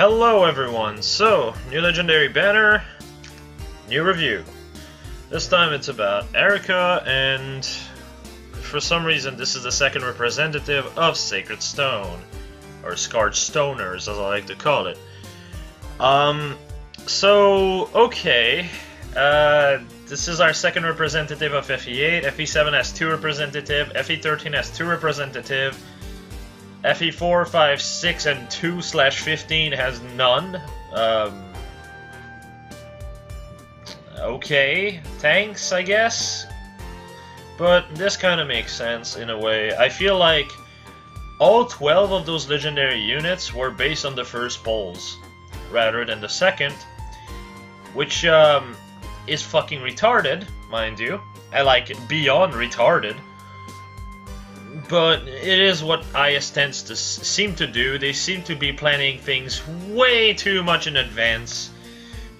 Hello everyone, so, new legendary banner, new review. This time it's about Eirika, and for some reason this is the second representative of Sacred Stone, or Scarred Stoners as I like to call it. This is our second representative of FE8, FE7 has 2 representative, FE13 has 2 representative, FE4, 5, 6, and 2/15 has none. Okay, thanks, I guess. But this kind of makes sense in a way. I feel like all 12 of those legendary units were based on the first polls, rather than the second, which is fucking retarded, mind you. I like it beyond retarded. But it is what IS tends to seem to do. They seem to be planning things way too much in advance.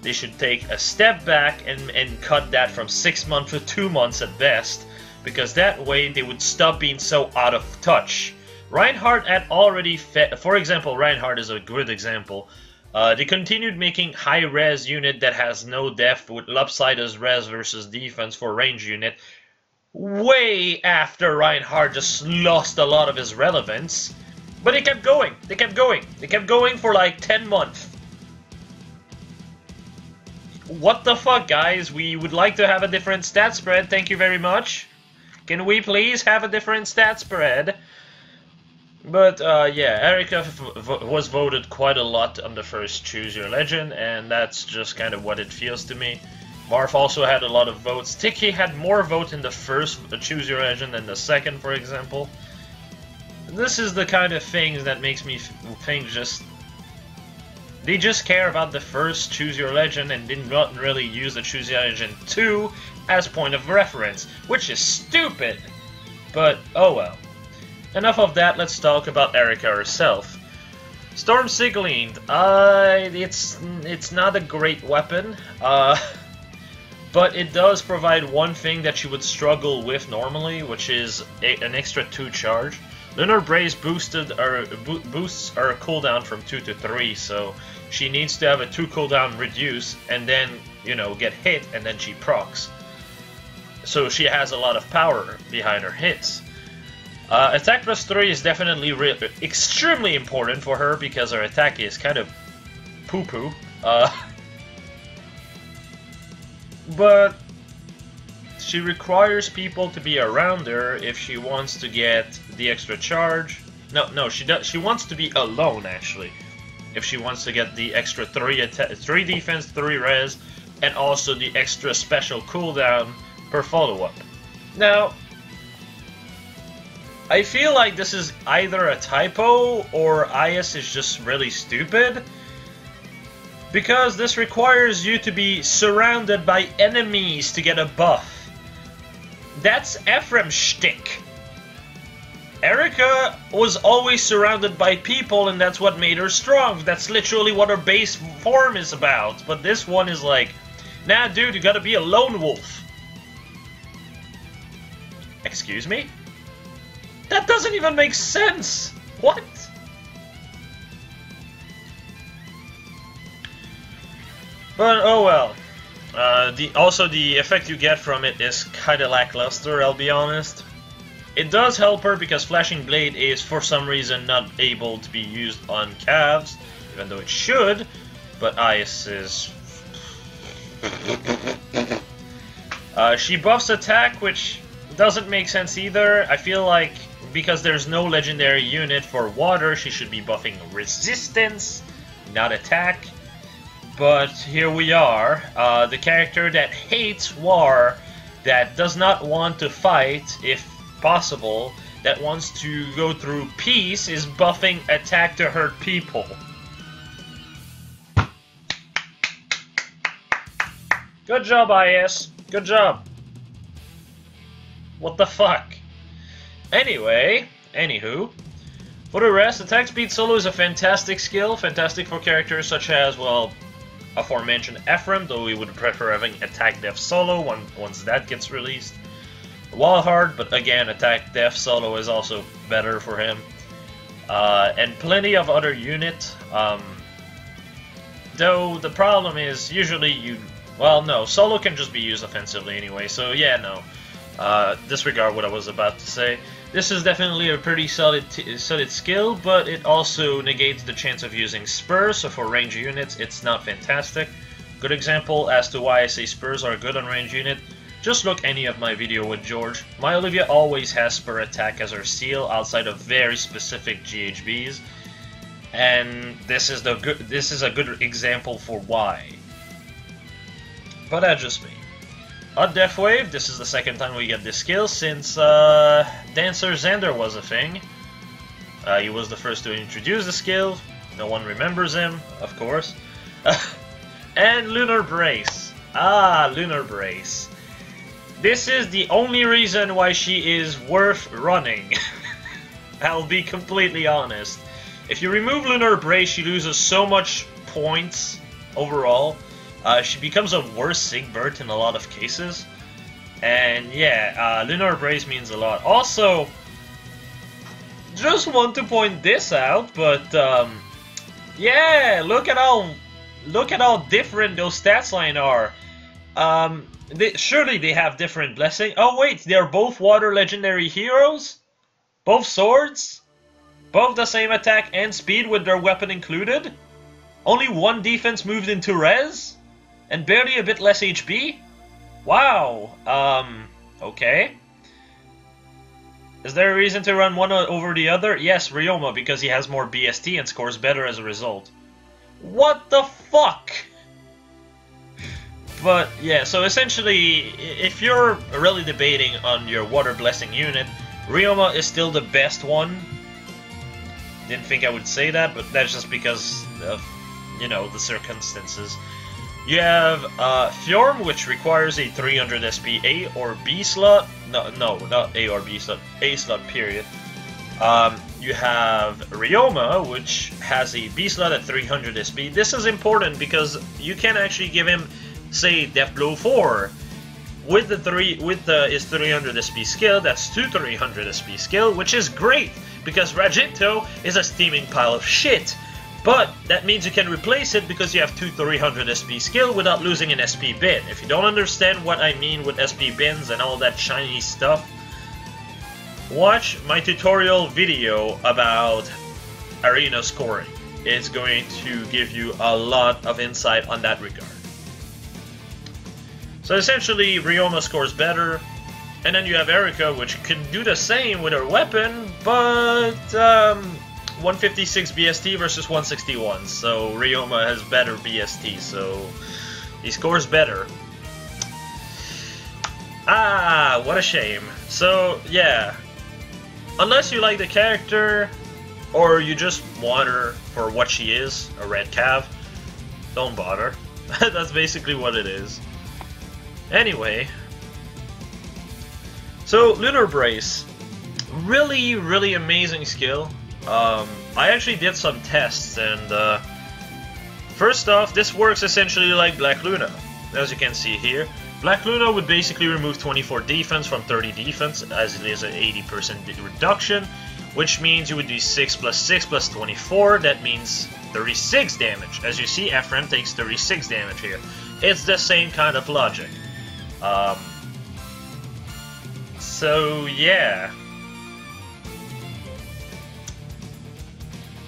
They should take a step back and cut that from 6 months to 2 months at best, because that way they would stop being so out of touch. Reinhardt had already for example, Reinhardt is a good example. They continued making high-res unit that has no depth with lopsided res versus defense for range unit, way after Reinhardt just lost a lot of his relevance. But they kept going, they kept going, they kept going for like 10 months. What the fuck, guys? We would like to have a different stat spread, thank you very much. Can we please have a different stat spread? But yeah, Eirika was voted quite a lot on the first Choose Your Legend, and that's just kind of what it feels to me. Myrrh also had a lot of votes. Tiki had more votes in the first Choose Your Legend than the second, for example. This is the kind of things that makes me think they just care about the first Choose Your Legend and did not really use the Choose Your Legend 2 as point of reference, which is stupid. But oh well. Enough of that, let's talk about Eirika herself. Storm Sigilene, it's not a great weapon, but it does provide one thing that you would struggle with normally, which is an extra 2 charge. Lunar Brace boosts her cooldown from 2 to 3, so she needs to have a 2 cooldown reduce, and then, you know, get hit, and then she procs. So she has a lot of power behind her hits. Attack plus 3 is definitely extremely important for her, because her attack is kind of poo-poo. But she requires people to be around her if she wants to get the extra charge. No, she wants to be alone, actually, if she wants to get the extra 3 defense, 3 res, and also the extra special cooldown per follow-up. Now, I feel like this is either a typo or IS is just really stupid, because this requires you to be surrounded by enemies to get a buff. That's Ephraim's shtick. Eirika was always surrounded by people, and that's what made her strong. That's literally what her base form is about. But this one is like, nah dude, you gotta be a lone wolf. Excuse me? That doesn't even make sense! What? But oh well. Also the effect you get from it is kinda lackluster, I'll be honest. It does help her because Flashing Blade is for some reason not able to be used on calves, even though it should, but Ice is... she buffs attack, which doesn't make sense either. I feel like because there's no legendary unit for water, she should be buffing resistance, not attack. But here we are, the character that hates war, that does not want to fight, if possible, that wants to go through peace, is buffing attack to hurt people. Good job, IS. Good job. What the fuck? Anywho, for the rest, attack speed solo is a fantastic skill, fantastic for characters such as, well, aforementioned Ephraim, though we would prefer having attack def solo once that gets released. Walhard, but again, attack def solo is also better for him. And plenty of other units. Though the problem is, usually you... Well, no, solo can just be used offensively anyway, so yeah, no. Disregard what I was about to say. This is definitely a pretty solid skill, but it also negates the chance of using spurs, so for range units it's not fantastic. Good example as to why I say spurs are good on range unit. Just look any of my video with George. My Olivia always has spur attack as her seal outside of very specific GHBs. And this is a good example for why. But that's just me. On Death Wave, this is the second time we get this skill since Dancer Xander was a thing. He was the first to introduce the skill. No one remembers him, of course. And Lunar Brace. Ah, Lunar Brace. This is the only reason why she is worth running. I'll be completely honest. If you remove Lunar Brace, she loses so much points overall. She becomes a worse Sigbert in a lot of cases. And yeah, Lunar Brace means a lot. Also, just want to point this out, but yeah, look at how different those stats line are. Surely they have different blessing. Oh wait, they're both water legendary heroes? Both swords? Both the same attack and speed with their weapon included? Only one defense moved into res? And barely a bit less HP? Wow. Okay. Is there a reason to run one over the other? Yes, Ryoma, because he has more BST and scores better as a result. What the fuck? But yeah, so essentially, if you're really debating on your water blessing unit, Ryoma is still the best one. Didn't think I would say that, but that's just because of, you know, the circumstances. You have Fjorm, which requires a 300 SP A or B slot. No, not A or B slot. A slot, period. You have Ryoma, which has a B slot at 300 SP. This is important because you can actually give him, say, Death Blow 4. With his 300 SP skill, that's 2 300 SP skill, which is great, because Rajito is a steaming pile of shit. But that means you can replace it because you have 2 300 SP skill without losing an SP bin. If you don't understand what I mean with SP bins and all that shiny stuff, watch my tutorial video about arena scoring. It's going to give you a lot of insight on that regard. So essentially, Ryoma scores better, and then you have Eirika, which can do the same with her weapon, but 156 BST versus 161, so Ryoma has better BST, so he scores better. Ah, what a shame. So, yeah, unless you like the character, or you just want her for what she is, a red cav, don't bother. That's basically what it is. Anyway, so Lunar Brace, really, really amazing skill. I actually did some tests, and first off, this works essentially like Black Luna, as you can see here. Black Luna would basically remove 24 defense from 30 defense, as it is an 80% reduction, which means you would do 6 plus 6 plus 24, that means 36 damage. As you see, Ephraim takes 36 damage here. It's the same kind of logic. So yeah.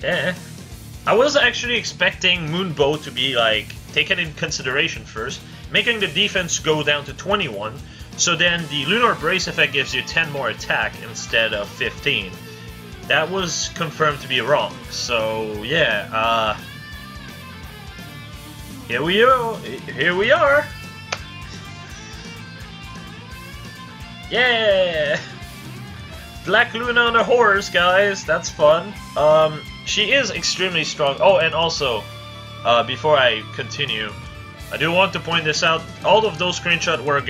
Yeah. I was actually expecting Moonbow to be like taken in consideration first, making the defense go down to 21, so then the Lunar Brace effect gives you 10 more attack instead of 15. That was confirmed to be wrong. So yeah, here we are. Yeah! Black Luna on a horse, guys. That's fun. She is extremely strong. Oh, and also, before I continue, I do want to point this out. All of those screenshots were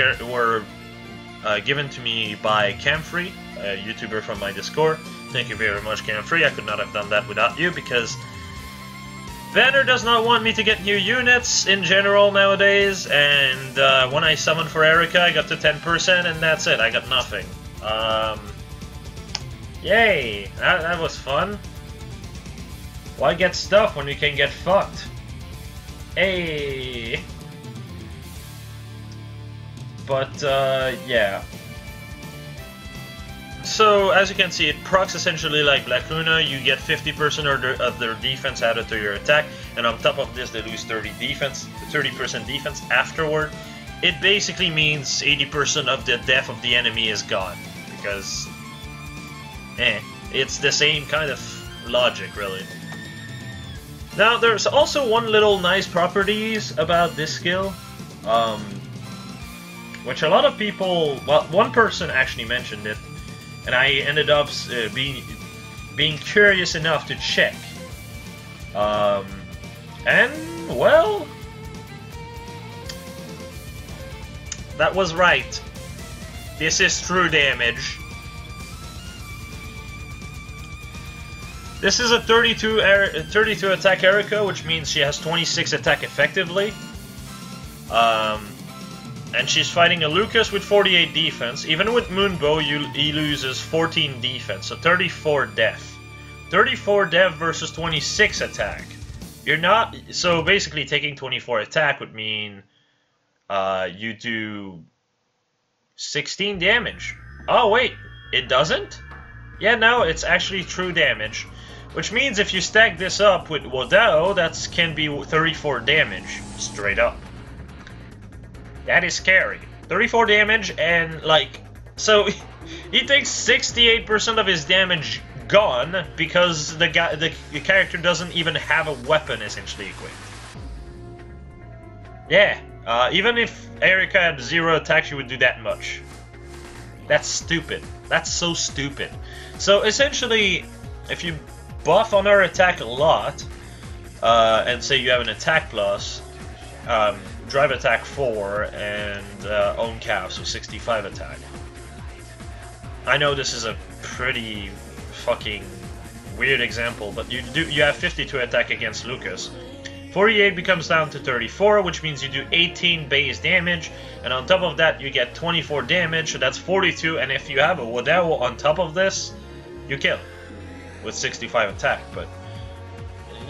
given to me by Camfree, a YouTuber from my Discord. Thank you very much, Camfree. I could not have done that without you, because Banner does not want me to get new units in general nowadays, and when I summoned for Eirika, I got to 10%, and that's it. I got nothing. Yay! That was fun. Why get stuff when you can get fucked? Hey! But, yeah. So, as you can see, it procs essentially like Black Luna. You get 50% of their defense added to your attack, and on top of this, they lose 30% defense afterward. It basically means 80% of the death of the enemy is gone, because, it's the same kind of logic, really. Now, there's also one little nice properties about this skill, which a lot of people, well, one person actually mentioned it, and I ended up being curious enough to check. And, well, that was right. This is true damage. This is a 32 attack Eirika, which means she has 26 attack effectively. And she's fighting a Lucas with 48 defense. Even with Moonbow, he loses 14 defense, so 34 death. 34 death versus 26 attack. You're not... So basically taking 24 attack would mean you do 16 damage. Oh wait, it doesn't? Yeah, no, it's actually true damage. Which means if you stack this up with Wodao, that can be 34 damage, straight up. That is scary. 34 damage, and like, so he takes 68% of his damage gone because the character doesn't even have a weapon essentially equipped. Yeah, even if Eirika had 0 attack, she would do that much. That's stupid. That's so stupid. So essentially, if you buff on her attack a lot, and say you have an attack plus, drive attack 4, and own calf, so 65 attack. I know this is a pretty fucking weird example, but you have 52 attack against Lucas. 48 becomes down to 34, which means you do 18 base damage, and on top of that you get 24 damage, so that's 42, and if you have a Wodao on top of this, you kill with 65 attack. But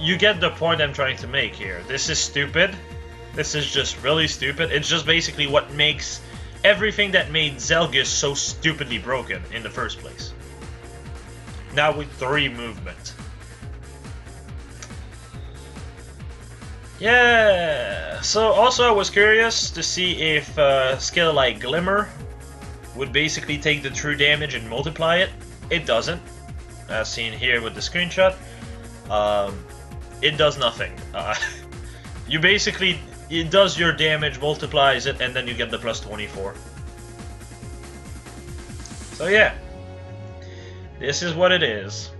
you get the point I'm trying to make here. This is stupid. This is just really stupid. It's just basically what makes everything that made Zelgus so stupidly broken in the first place. Now with 3 movement. Yeah, so also I was curious to see if a skill like Glimmer would basically take the true damage and multiply it. It doesn't, as seen here with the screenshot. It does nothing. You basically, it does your damage, multiplies it, and then you get the plus 24. So yeah, this is what it is.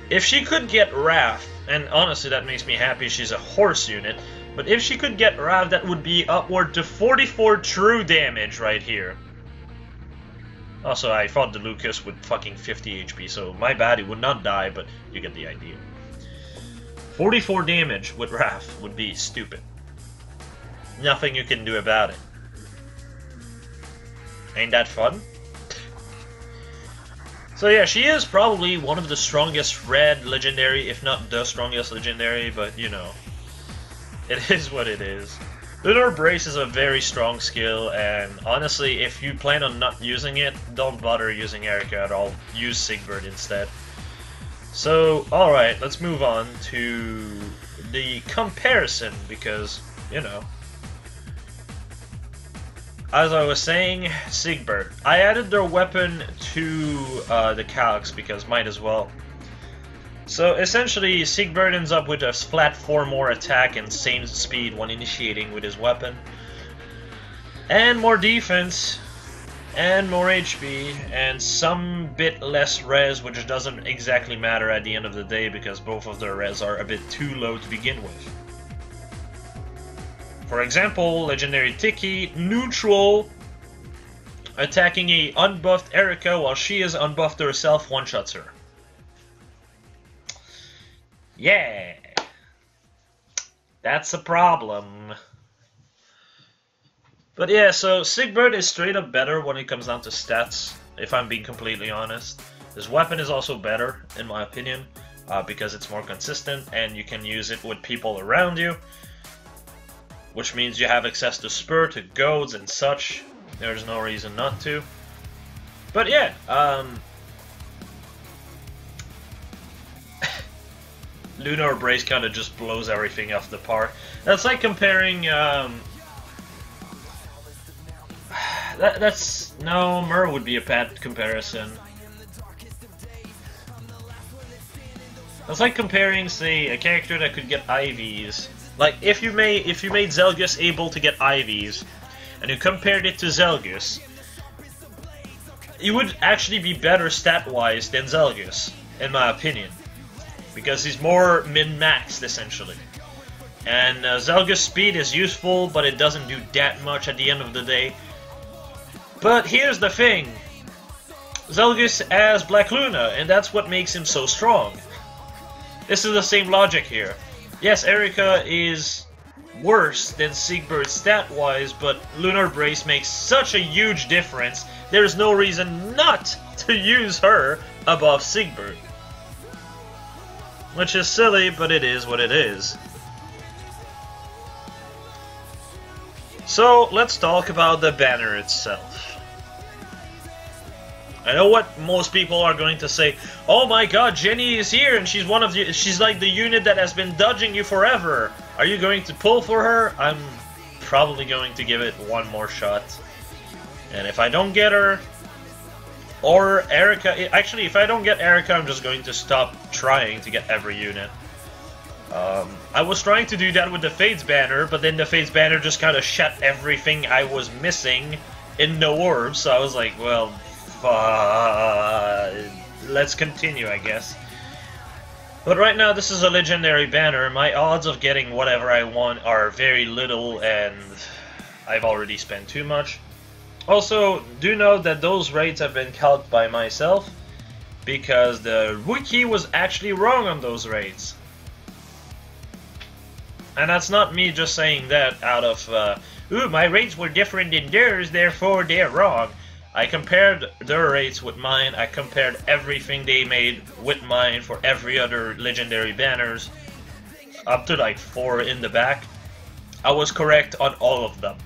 If she could get Wrath, and honestly that makes me happy, she's a horse unit, but if she could get Wrath, that would be upward to 44 true damage right here. Also, I fought the Lucas with fucking 50 HP, so my bad, he would not die, but you get the idea. 44 damage with Wrath would be stupid. Nothing you can do about it. Ain't that fun? So yeah, she is probably one of the strongest red legendary, if not the strongest legendary, but you know, it is what it is. Lunar Brace is a very strong skill, and honestly, if you plan on not using it, don't bother using Eirika at all. Use Sigbert instead. So, alright, let's move on to the comparison, because, you know, as I was saying, Sigbert. I added their weapon to the calcs because might as well. So essentially, Sigbert ends up with a flat 4 more attack and same speed when initiating with his weapon. And more defense, and more HP, and some bit less res, which doesn't exactly matter at the end of the day because both of their res are a bit too low to begin with. For example, Legendary Tiki, neutral, attacking a unbuffed Eirika while she is unbuffed herself, one-shots her. Yeah, that's a problem. But yeah, so Sigbert is straight up better when it comes down to stats, if I'm being completely honest. His weapon is also better, in my opinion, because it's more consistent and you can use it with people around you, which means you have access to Spur, to goads and such. There's no reason not to. But yeah, Lunar Brace kind of just blows everything off the park. That's like comparing, no, Myrrh would be a bad comparison. That's like comparing, say, a character that could get IVs. Like, if you made Zelgus able to get IVs, and you compared it to Zelgus, he would actually be better stat-wise than Zelgus, in my opinion. Because he's more min-maxed, essentially. And Zelgus' speed is useful, but it doesn't do that much at the end of the day. But here's the thing. Zelgus has Black Luna, and that's what makes him so strong. This is the same logic here. Yes, Eirika is worse than Siegbert stat-wise, but Lunar Brace makes such a huge difference, there's no reason not to use her above Siegbert. Which is silly, but it is what it is. So, let's talk about the banner itself. I know what most people are going to say. Oh my god, Jenny is here and she's she's like the unit that has been dodging you forever. Are you going to pull for her? I'm probably going to give it one more shot. And if I don't get her, or Eirika, actually if I don't get Eirika, I'm just going to stop trying to get every unit. I was trying to do that with the Fates banner, but then the Fates banner just kind of shut everything I was missing in the orb, so I was like, well, let's continue, I guess. But right now, this is a legendary banner. My odds of getting whatever I want are very little, and I've already spent too much. Also, do note that those rates have been calced by myself, because the wiki was actually wrong on those rates. And that's not me just saying that out of, ooh, my rates were different than theirs, therefore they're wrong. I compared their rates with mine, I compared everything they made with mine for every other legendary banners, up to like 4 in the back. I was correct on all of them.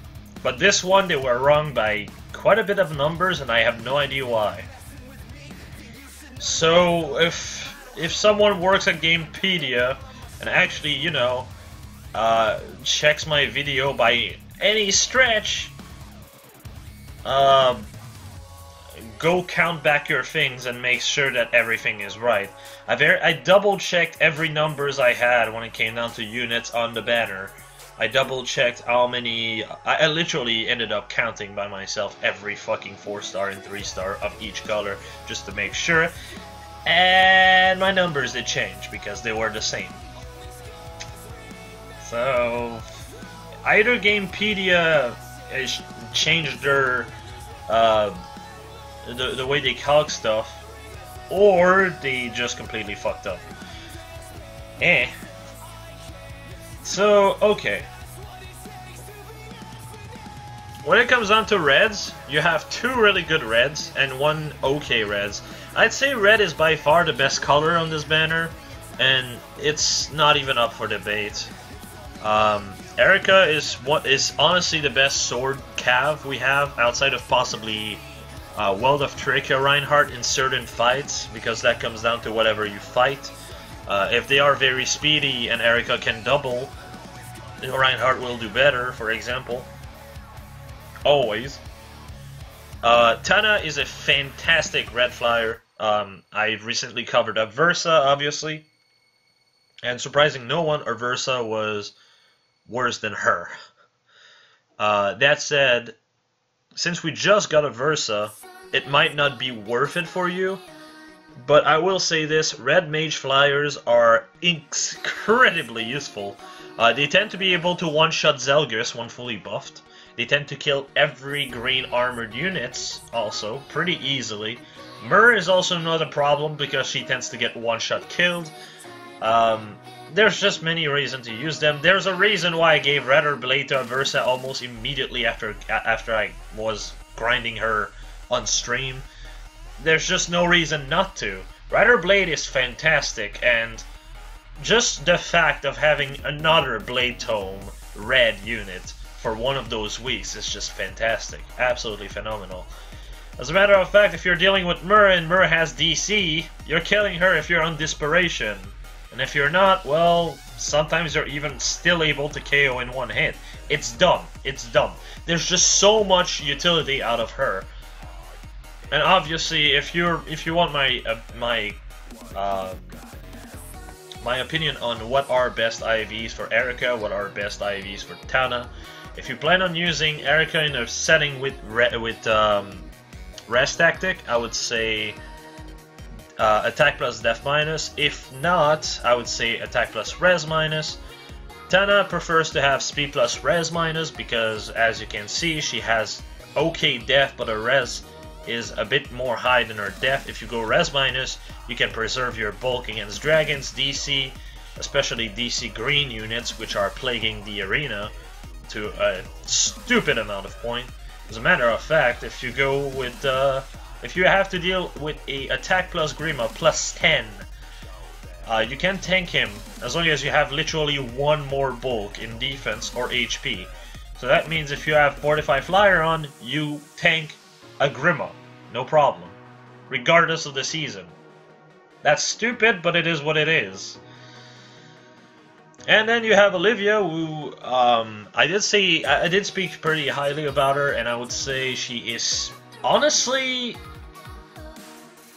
But this one, they were wrong by quite a bit of numbers, and I have no idea why. So, if someone works at Gamepedia, and actually, you know, checks my video by any stretch, go count back your things and make sure that everything is right. I double checked every numbers I had when it came down to units on the banner. I double checked how many. I literally ended up counting by myself every fucking 4-star and 3-star of each color just to make sure. And my numbers did change because they were the same. So either Gamepedia has changed their the way they calc stuff, or they just completely fucked up. So, okay. When it comes down to reds, you have 2 really good reds and 1 okay reds. I'd say red is by far the best color on this banner, and it's not even up for debate. Eirika is honestly the best sword cav we have, outside of possibly World of Trachea Reinhardt in certain fights, because that comes down to whatever you fight. If they are very speedy and Eirika can double, Reinhardt will do better, for example. Always. Tana is a fantastic red flyer. I recently covered up Versa, obviously. And surprising no one, Versa was worse than her. That said, since we just got a Versa, it might not be worth it for you. But I will say this, red mage flyers are incredibly useful. They tend to be able to one-shot Zelgus when fully buffed. They tend to kill every green armored units also pretty easily. Myrrh is also not a problem because she tends to get one-shot killed. There's just many reasons to use them. There's a reason why I gave Red or Blade to Versa almost immediately after I was grinding her on stream. There's just no reason not to. Rider Blade is fantastic, and just the fact of having another Blade Tome red unit for one of those weeks is just fantastic. Absolutely phenomenal. As a matter of fact, if you're dealing with Myrrh and Myrrh has DC, you're killing her if you're on Desperation. And if you're not, well, sometimes you're even still able to KO in one hit. It's dumb. It's dumb. There's just so much utility out of her. And obviously, if you want my opinion on what are best IVs for Eirika, what are best IVs for Tana, if you plan on using Eirika in a setting with Rest Tactic, I would say Attack plus Def minus. If not, I would say Attack plus Res minus. Tana prefers to have Speed plus Res minus because, as you can see, she has okay Def, but her Res is a bit more high than her Def. If you go Res minus, you can preserve your bulk against dragons, DC, especially DC green units, which are plaguing the arena to a stupid amount of points. As a matter of fact, if you go with, if you have to deal with a attack plus Glimmer plus 10, you can tank him as long as you have literally one more bulk in defense or HP. So that means if you have Fortify Flyer on, you tank a Glimmer, no problem, regardless of the season. That's stupid, but it is what it is. And then you have Olivia, who I did speak pretty highly about her, and I would say she is honestly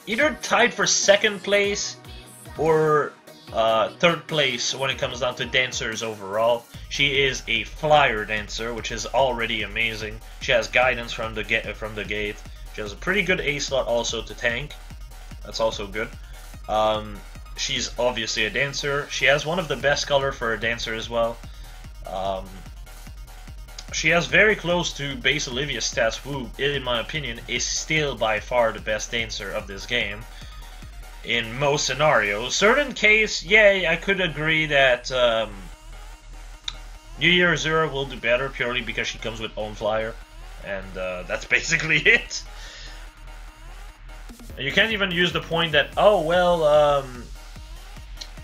either tied for second place or third place when it comes down to dancers overall. She is a flyer dancer, which is already amazing. She has guidance from the gate. She has a pretty good A slot also to tank. That's also good. She's obviously a dancer. She has one of the best color for a dancer as well. She has very close to base Olivia stats, who, in my opinion, is still by far the best dancer of this game. In most scenarios. Certain case, yeah, I could agree that New Year Zero will do better purely because she comes with own flyer. And that's basically it. You can't even use the point that, oh, well,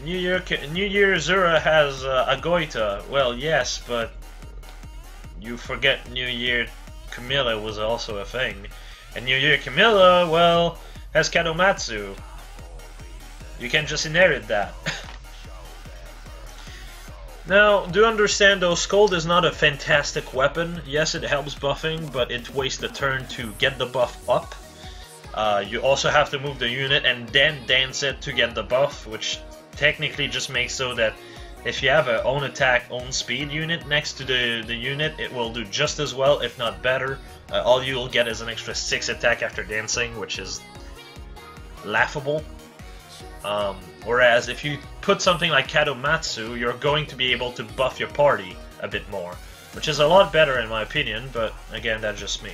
New Year Zero has a Goita. Well, yes, but you forget New Year Camilla was also a thing. And New Year Camilla, well, has Kadomatsu. You can just inherit that. Now, do understand though, Scold is not a fantastic weapon. Yes, it helps buffing, but it wastes the turn to get the buff up. You also have to move the unit and then dance it to get the buff, which technically just makes so that if you have a own attack, own speed unit next to the unit, it will do just as well, if not better. All you'll get is an extra 6 attack after dancing, which is laughable. Whereas if you put something like Kadomatsu, you're going to be able to buff your party a bit more, which is a lot better in my opinion, but again, that's just me.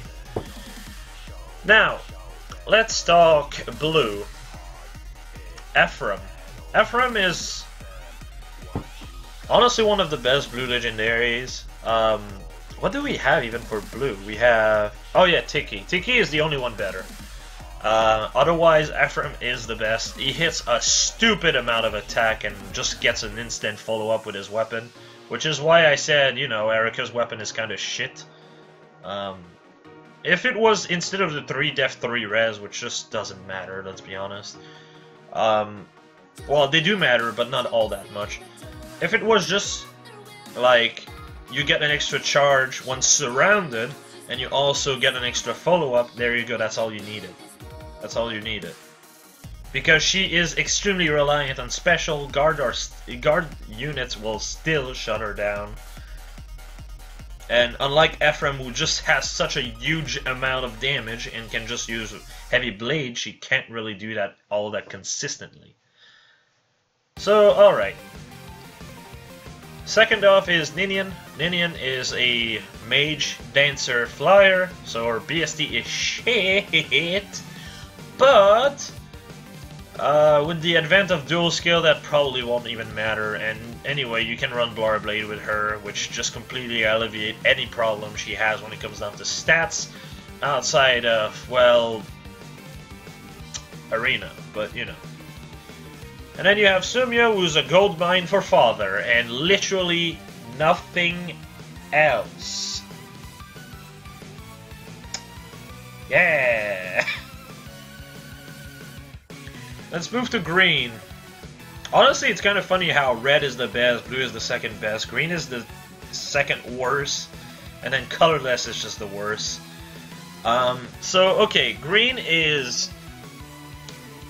Now, let's talk blue. Ephraim. Ephraim is honestly one of the best blue legendaries. What do we have even for blue? We have... oh yeah, Tiki. Tiki is the only one better. Otherwise, Ephraim is the best. He hits a stupid amount of attack and just gets an instant follow-up with his weapon. Which is why I said, you know, Eirika's weapon is kind of shit. If it was instead of the 3 def 3 res, which just doesn't matter, let's be honest. Well, they do matter, but not all that much. If it was just, like, you get an extra charge once surrounded, and you also get an extra follow-up, there you go, that's all you needed. That's all you needed. Because she is extremely reliant on special, guard units will still shut her down. And unlike Ephraim, who just has such a huge amount of damage and can just use heavy blade, she can't really do that all that consistently. So, alright. Second off is Ninian. Ninian is a mage, dancer, flyer, so her BST is shit. But with the advent of dual skill, that probably won't even matter. And anyway, you can run Blar Blade with her, which just completely alleviate any problem she has when it comes down to stats outside of, well, arena. But you know, And then you have Sumyo, who's a gold mine for father, and literally nothing else. Yeah! Let's move to green. Honestly, it's kind of funny how red is the best, blue is the second best, green is the second worst, and then colorless is just the worst. Okay, green is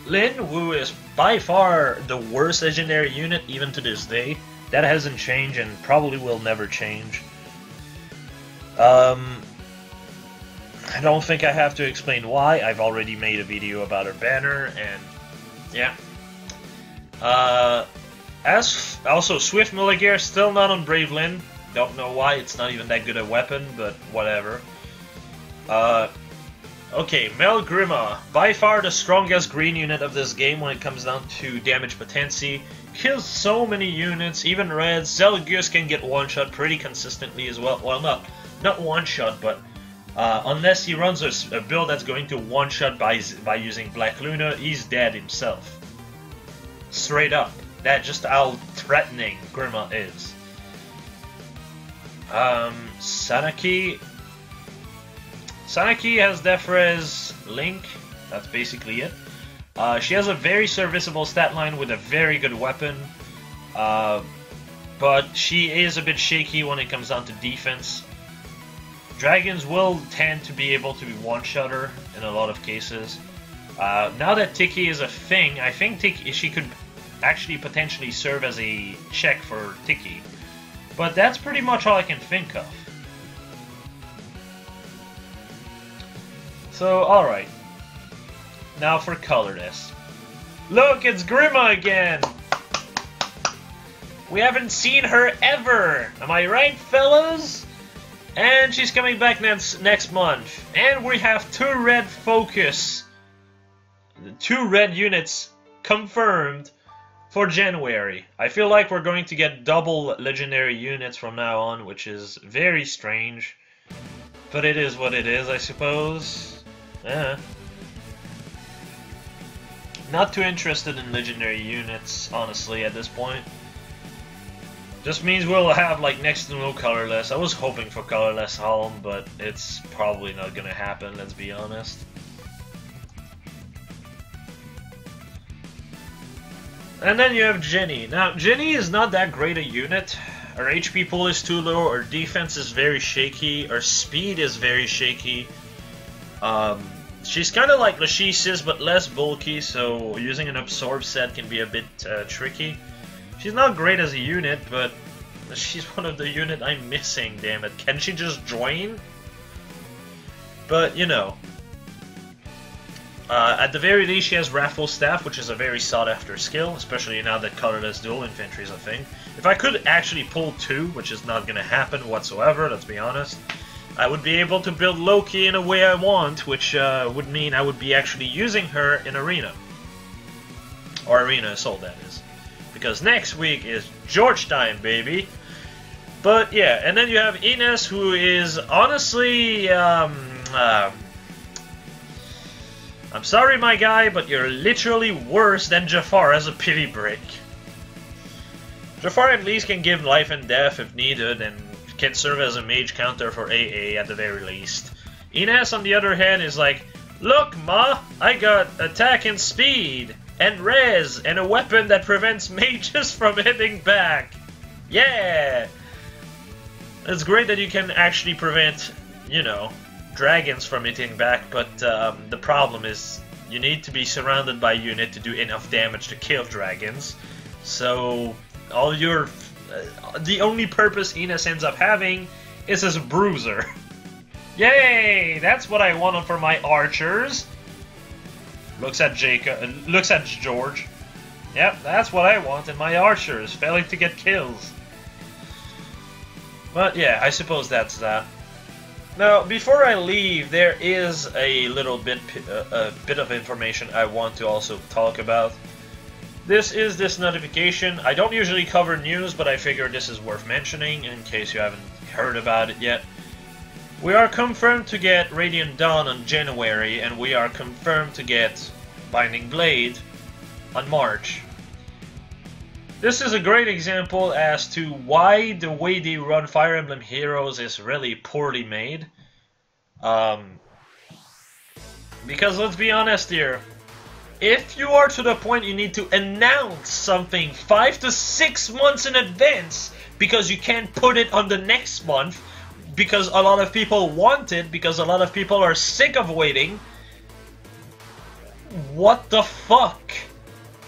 Lin, who is by far the worst legendary unit even to this day. That hasn't changed and probably will never change. I don't think I have to explain why. I've already made a video about her banner, and yeah. As also Swift Mulligar, still not on Brave Lin. Don't know why, it's not even that good a weapon, but whatever. Okay, Mel Grimma, by far the strongest green unit of this game when it comes down to damage potency. Kills so many units, even reds. Zelgus can get one-shot pretty consistently as well. Well, not one-shot, but unless he runs a build that's going to one-shot by using Black Luna, he's dead himself. Straight up. That's just how threatening Grimma is. Sanaki. Sanaki has Defrez Link. That's basically it. She has a very serviceable stat line with a very good weapon. But she is a bit shaky when it comes down to defense. Dragons will tend to be able to one-shot her in a lot of cases. Now that Tiki is a thing, I think she could actually potentially serve as a check for Tiki. But that's pretty much all I can think of. So, alright. Now for colorless. Look, it's Grimma again! We haven't seen her ever! Am I right, fellas? And she's coming back next month. And we have 2 red focus. 2 red units confirmed for January. I feel like we're going to get double legendary units from now on, which is very strange. But it is what it is, I suppose. Yeah. Not too interested in legendary units, honestly, at this point. Just means we'll have, like, next to no colorless. I was hoping for colorless Helm, but it's probably not gonna happen, let's be honest. And then you have Jenny. Now, Jenny is not that great a unit. Her HP pool is too low, her defense is very shaky, her speed is very shaky. She's kind of like Lashisis, but less bulky, so using an absorb set can be a bit tricky. She's not great as a unit, but she's one of the unit I'm missing, damn it. Can she just join? But, you know. At the very least, she has Raffle Staff, which is a very sought-after skill, especially now that colorless dual infantry is a thing. If I could actually pull 2, which is not going to happen whatsoever, let's be honest, I would be able to build Loki in a way I want, which would mean I would be actually using her in Arena. Or Arena Assault, that is. Because next week is George time, baby! But yeah, and then you have Ines, who is honestly... I'm sorry, my guy, but you're literally worse than Jafar as a pity break. Jafar at least can give life and death if needed, and can serve as a mage counter for AA at the very least. Ines, on the other hand, is like, look, ma, I got attack and speed, and res, and a weapon that prevents mages from hitting back. Yeah! It's great that you can actually prevent, you know, dragons from hitting back, but the problem is you need to be surrounded by a unit to do enough damage to kill dragons. So all your the only purpose Ines ends up having is as a bruiser. Yay! That's what I wanted for my archers. Looks at Jacob. Looks at George. Yep, that's what I want in my archers, failing to get kills. But yeah, I suppose that's that. Now, before I leave, there is a little bit of information I want to also talk about. This is this notification. I don't usually cover news, but I figure this is worth mentioning in case you haven't heard about it yet. We are confirmed to get Radiant Dawn on January, and we are confirmed to get Binding Blade on March. This is a great example as to why the way they run Fire Emblem Heroes is really poorly made. Because let's be honest here, if you are to the point you need to announce something 5 to 6 months in advance because you can't put it on the next month because a lot of people want it, because a lot of people are sick of waiting, what the fuck?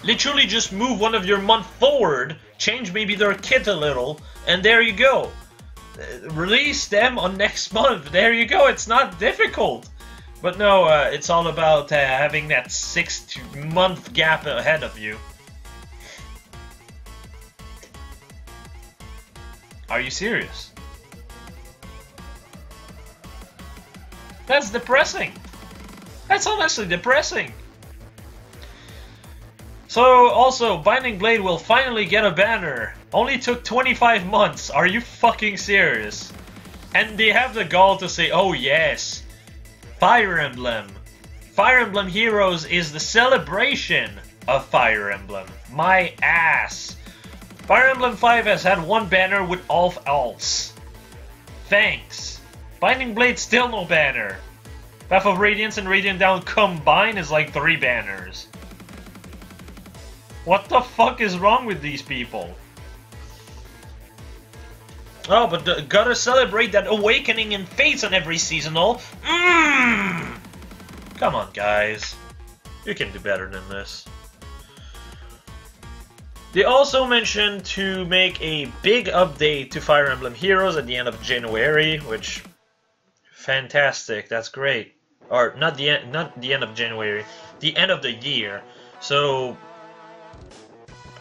Literally just move one of your month forward, change maybe their kit a little, and there you go. Release them on next month, there you go, it's not difficult. But no, it's all about having that 6 month gap ahead of you. Are you serious? That's depressing. That's honestly depressing. So, also, Binding Blade will finally get a banner. Only took 25 months. Are you fucking serious? And they have the gall to say, oh yes, Fire Emblem. Fire Emblem Heroes is the celebration of Fire Emblem. My ass. Fire Emblem 5 has had one banner with all alts. Thanks. Binding Blade still no banner. Path of Radiance and Radiant Down combined is like 3 banners. What the fuck is wrong with these people? Oh, but gotta celebrate that awakening in face on every seasonal. Come on, guys. You can do better than this. They also mentioned to make a big update to Fire Emblem Heroes at the end of January, which fantastic. That's great. Or not the end of January, the end of the year. So,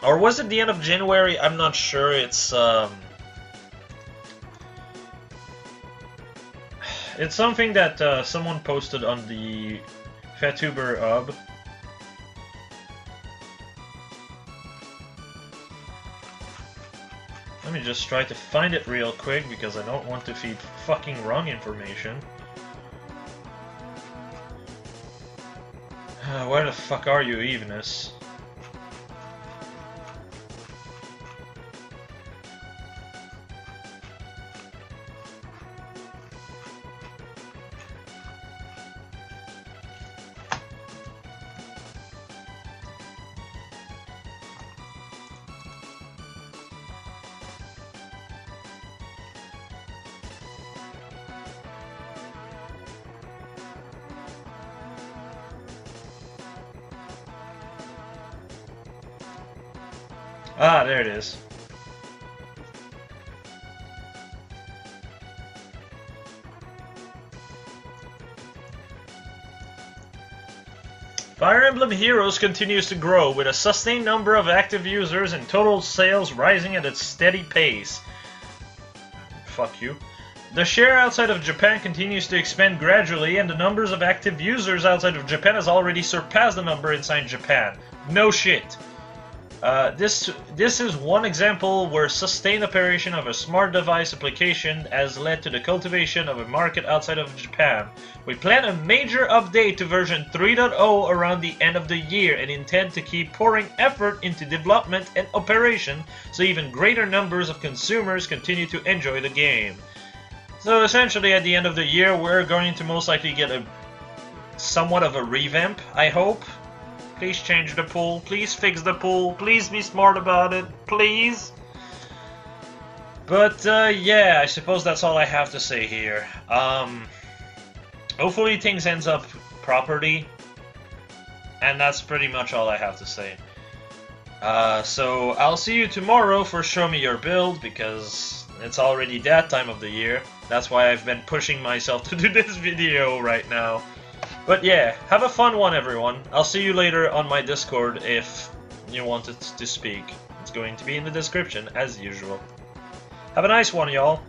or was it the end of January? I'm not sure. It's something that someone posted on the Fatuber Hub. Let me just try to find it real quick because I don't want to feed fucking wrong information. Where the fuck are you, Evenus? Ah, there it is. Fire Emblem Heroes continues to grow with a sustained number of active users and total sales rising at a steady pace. Fuck you. The share outside of Japan continues to expand gradually, and the numbers of active users outside of Japan has already surpassed the number inside Japan. No shit. This is one example where sustained operation of a smart device application has led to the cultivation of a market outside of Japan. We plan a major update to version 3.0 around the end of the year and intend to keep pouring effort into development and operation so even greater numbers of consumers continue to enjoy the game. So essentially at the end of the year we're going to most likely get a somewhat of a revamp, I hope. Please change the pool, please fix the pool, please be smart about it, please. But yeah, I suppose that's all I have to say here. Hopefully things ends up properly, and that's pretty much all I have to say. So I'll see you tomorrow for Show Me Your Build, because it's already that time of the year. That's why I've been pushing myself to do this video right now. But yeah, have a fun one, everyone. I'll see you later on my Discord if you wanted to speak. It's going to be in the description, as usual. Have a nice one, y'all.